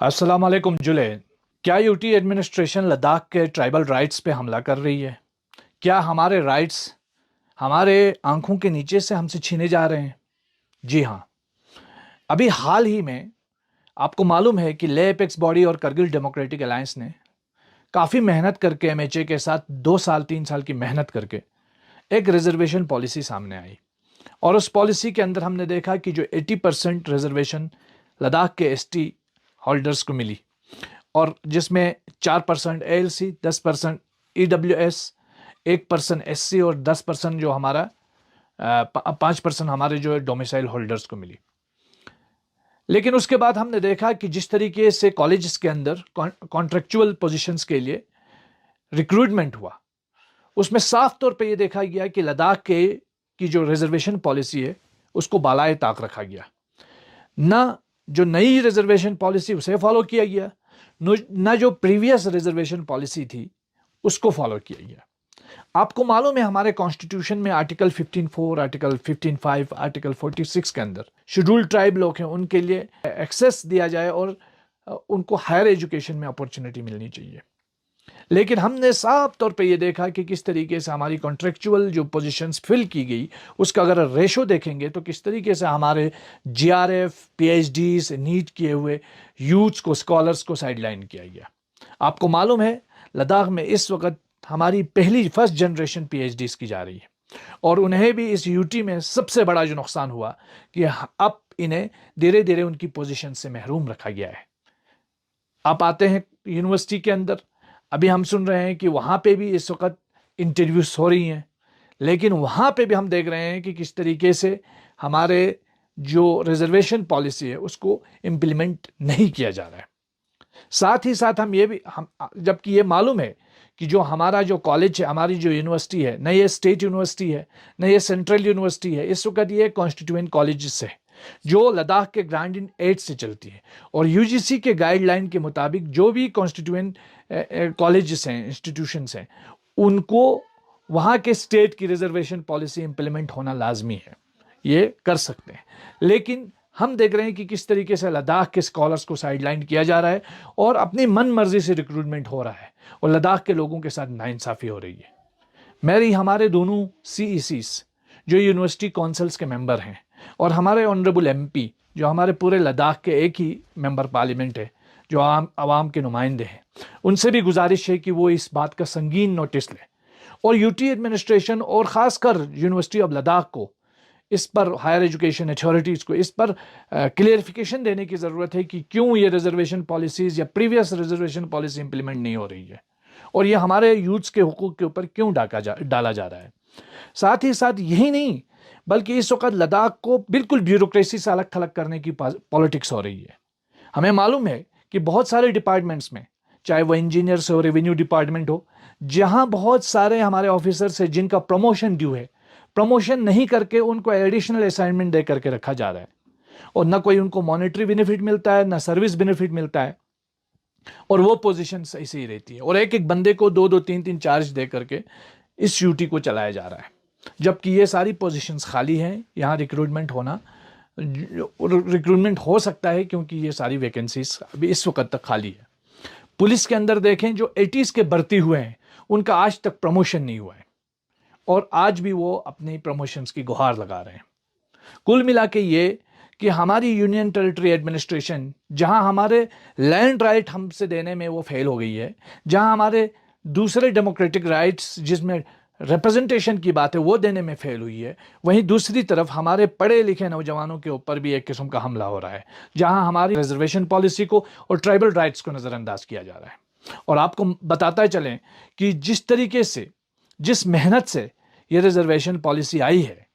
अस्सलाम वालेकुम जुले। क्या यूटी एडमिनिस्ट्रेशन लद्दाख के ट्राइबल राइट्स पे हमला कर रही है? क्या हमारे राइट्स हमारे आंखों के नीचे से हमसे छीने जा रहे हैं? जी हाँ। अभी हाल ही में आपको मालूम है कि ले एपेक्स बॉडी और करगिल डेमोक्रेटिक अलायंस ने काफ़ी मेहनत करके एमएचए के साथ 2 साल 3 साल की मेहनत करके एक रिजर्वेशन पॉलिसी सामने आई। और उस पॉलिसी के अंदर हमने देखा कि जो 80% रिजर्वेशन लद्दाख के एसटी होल्डर्स को मिली, और जिसमें 4% एएलसी, 10% ईडब्ल्यूएस, 1% एससी और 10% जो हमारा 5% हमारे जो डोमिसाइल होल्डर्स को मिली। लेकिन उसके बाद हमने देखा कि जिस तरीके से कॉलेजेस के अंदर कॉन्ट्रेक्चुअल पोजीशंस के लिए रिक्रूटमेंट हुआ, उसमें साफ तौर पे ये देखा गया कि लद्दाख के की जो रिजर्वेशन पॉलिसी है उसको बालाए ताक रखा गया। ना जो नई रिजर्वेशन पॉलिसी उसे फॉलो किया गया, ना जो प्रीवियस रिजर्वेशन पॉलिसी थी उसको फॉलो किया गया। आपको मालूम है हमारे कॉन्स्टिट्यूशन में आर्टिकल 15(4), आर्टिकल 15(5), आर्टिकल 46 के अंदर शेड्यूल्ड ट्राइब लोग हैं, उनके लिए एक्सेस दिया जाए और उनको हायर एजुकेशन में अपॉर्चुनिटी मिलनी चाहिए। लेकिन हमने साफ तौर पे ये देखा कि किस तरीके से हमारी कॉन्ट्रेक्चुअल जो पोजीशंस फिल की गई उसका अगर रेशो देखेंगे तो किस तरीके से हमारे जीआरएफ, पीएचडीज, नीट किए हुए यूथ्स को, स्कॉलर्स को साइडलाइन किया गया। आपको मालूम है लद्दाख में इस वक्त हमारी फर्स्ट जनरेशन पीएचडीज की जा रही है, और उन्हें भी इस यूटी में सबसे बड़ा जो नुकसान हुआ कि अब इन्हें धीरे धीरे उनकी पोजीशन से महरूम रखा गया है। आप आते हैं यूनिवर्सिटी के अंदर, अभी हम सुन रहे हैं कि वहाँ पे भी इस वक्त इंटरव्यूज हो रही हैं, लेकिन वहाँ पे भी हम देख रहे हैं कि किस तरीके से हमारे जो रिजर्वेशन पॉलिसी है उसको इम्प्लीमेंट नहीं किया जा रहा है। साथ ही साथ हम जबकि ये मालूम है कि जो हमारा जो कॉलेज है, हमारी जो यूनिवर्सिटी है, न ये स्टेट यूनिवर्सिटी है न ये सेंट्रल यूनिवर्सिटी है, इस वक्त ये कॉन्स्टिट्यूएंट कॉलेजेस है जो लद्दाख के ग्रांड इन एड से चलती है, और यूजीसी के गाइडलाइन के मुताबिक जो भी कॉन्स्टिट्यूएंट कॉलेजेस हैं, इंस्टीट्यूशंस हैं, उनको वहाँ के स्टेट की रिजर्वेशन पॉलिसी इंप्लीमेंट होना लाजमी है, ये कर सकते हैं। लेकिन हम देख रहे हैं कि किस तरीके से लद्दाख के स्कॉलर्स को साइडलाइन किया जा रहा है और अपनी मन मर्जी से रिक्रूटमेंट हो रहा है, और लद्दाख के लोगों के साथ नाइंसाफ़ी हो रही है। मेरी हमारे दोनों सीईसीस जो यूनिवर्सिटी काउंसिल्स के मेंबर हैं, और हमारे ऑनरेबल एमपी जो हमारे पूरे लद्दाख के एक ही मेंबर पार्लियामेंट है, जो आवाम के नुमाइंदे हैं, उनसे भी गुजारिश है कि वो इस बात का संगीन नोटिस लें, और यूटी एडमिनिस्ट्रेशन और ख़ासकर यूनिवर्सिटी ऑफ लद्दाख को इस पर, हायर एजुकेशन अथॉरिटीज़ को इस पर क्लियरिफिकेशन देने की ज़रूरत है कि क्यों ये रिजर्वेशन पॉलिसीज़ या प्रीवियस रिजर्वेशन पॉलिसी इंप्लीमेंट नहीं हो रही है, और ये हमारे यूथ्स के हुकूक के ऊपर क्यों डाला जा रहा है। साथ ही साथ यही नहीं, बल्कि इस वक्त लद्दाख को बिल्कुल ब्यूरोक्रेसी से अलग थलग करने की पॉलिटिक्स हो रही है। हमें मालूम है कि बहुत सारे डिपार्टमेंट्स में, चाहे वो इंजीनियर्स हो, रेवेन्यू डिपार्टमेंट हो, जहां बहुत सारे हमारे ऑफिसर्स हैं जिनका प्रमोशन ड्यू है, प्रमोशन नहीं करके उनको एडिशनल असाइनमेंट दे करके रखा जा रहा है, और ना कोई उनको मॉनेटरी बेनिफिट मिलता है, ना सर्विस बेनिफिट मिलता है, और वो पोजीशन ऐसे ही रहती है, और एक एक बंदे को 2-2, 3-3 चार्ज दे करके इस यूटी को चलाया जा रहा है, जबकि ये सारी पोजीशंस खाली हैं। यहाँ रिक्रूटमेंट हो सकता है क्योंकि ये सारी वैकेंसीज अभी इस वक्त तक खाली है। पुलिस के अंदर देखें, जो 80s के भर्ती हुए हैं उनका आज तक प्रमोशन नहीं हुआ है, और आज भी वो अपनी प्रमोशंस की गुहार लगा रहे हैं। कुल मिला के ये कि हमारी यूनियन टेरिटरी एडमिनिस्ट्रेशन, जहां हमारे लैंड राइट हमसे देने में वो फेल हो गई है, जहां हमारे दूसरे डेमोक्रेटिक राइट्स जिसमें रिप्रेजेंटेशन की बात है वो देने में फेल हुई है, वहीं दूसरी तरफ हमारे पढ़े लिखे नौजवानों के ऊपर भी एक किस्म का हमला हो रहा है, जहां हमारी रिजर्वेशन पॉलिसी को और ट्राइबल राइट्स को नज़रअंदाज किया जा रहा है। और आपको बताता चलें कि जिस तरीके से, जिस मेहनत से ये रिजर्वेशन पॉलिसी आई है,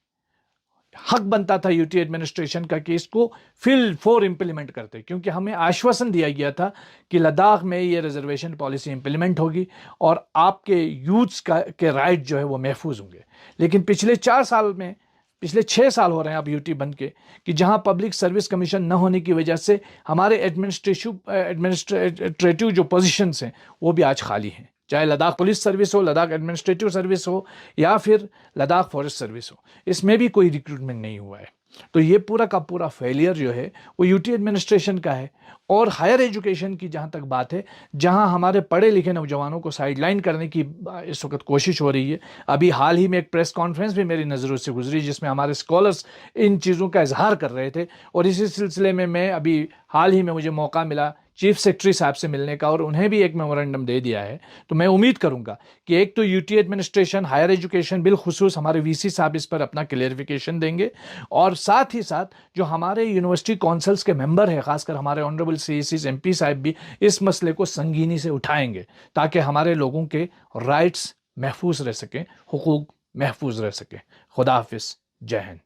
हक बनता था यूटी एडमिनिस्ट्रेशन का कि इसको फिल फॉर इंप्लीमेंट करते, क्योंकि हमें आश्वासन दिया गया था कि लद्दाख में ये रिजर्वेशन पॉलिसी इंप्लीमेंट होगी और आपके यूथ्स के राइट जो है वो महफूज होंगे। लेकिन पिछले 4 साल में, पिछले 6 साल हो रहे हैं अब यूटी बन के, कि जहां पब्लिक सर्विस कमीशन न होने की वजह से हमारे एडमिनिस्ट्रेटिव जो पोजीशंस हैं वो भी आज खाली हैं, चाहे लद्दाख पुलिस सर्विस हो, लद्दाख एडमिनिस्ट्रेटिव सर्विस हो, या फिर लद्दाख फॉरेस्ट सर्विस हो, इसमें भी कोई रिक्रूटमेंट नहीं हुआ है। तो ये पूरा का पूरा फेलियर जो है वो यूटी एडमिनिस्ट्रेशन का है। और हायर एजुकेशन की जहाँ तक बात है, जहाँ हमारे पढ़े लिखे नौजवानों को साइडलाइन करने की इस वक्त कोशिश हो रही है। अभी हाल ही में एक प्रेस कॉन्फ्रेंस भी मेरी नज़रों से गुजरी जिसमें हमारे स्कॉलर्स इन चीज़ों का इजहार कर रहे थे, और इसी सिलसिले में मैं अभी हाल ही में मुझे मौका मिला चीफ सेक्रेटरी साहब से मिलने का, और उन्हें भी एक मेमोरेंडम दे दिया है। तो मैं उम्मीद करूंगा कि एक तो यूटी एडमिनिस्ट्रेशन, हायर एजुकेशन, बिलखुसूस हमारे वीसी साहब इस पर अपना क्लियरिफिकेशन देंगे, और साथ ही साथ जो हमारे यूनिवर्सिटी काउंसिल्स के मेंबर हैं, खासकर हमारे ऑनरेबल सीईसी एमपी साहब भी इस मसले को संगीनी से उठाएंगे, ताकि हमारे लोगों के राइट्स महफूज रह सकें, हुकूक महफूज रह सकें। खुदा हाफिज, जय हिंद।